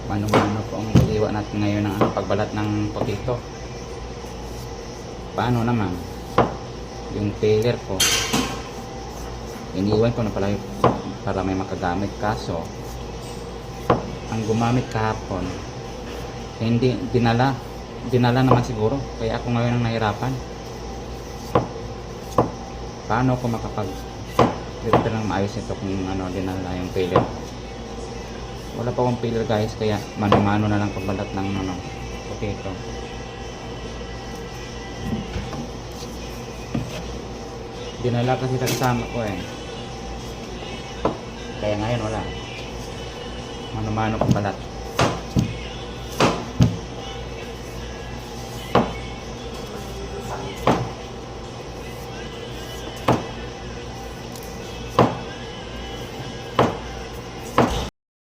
Mano-mano po ang iwa natin ngayon ng pagbalat ng potato. Paano naman yung peeler ko, iniwan ko na pala para may makagamit, kaso ang gumamit kahapon hindi dinala naman siguro, kaya ako ngayon ang nahirapan. Paano ako makapag dito ng maayos ito kung dinala yung peeler? Wala pa akong peeler guys, kaya mano-mano na lang pagbalat ng potato. Dinala kasi kasama ko kaya ngayon wala, mano-mano pagbalat.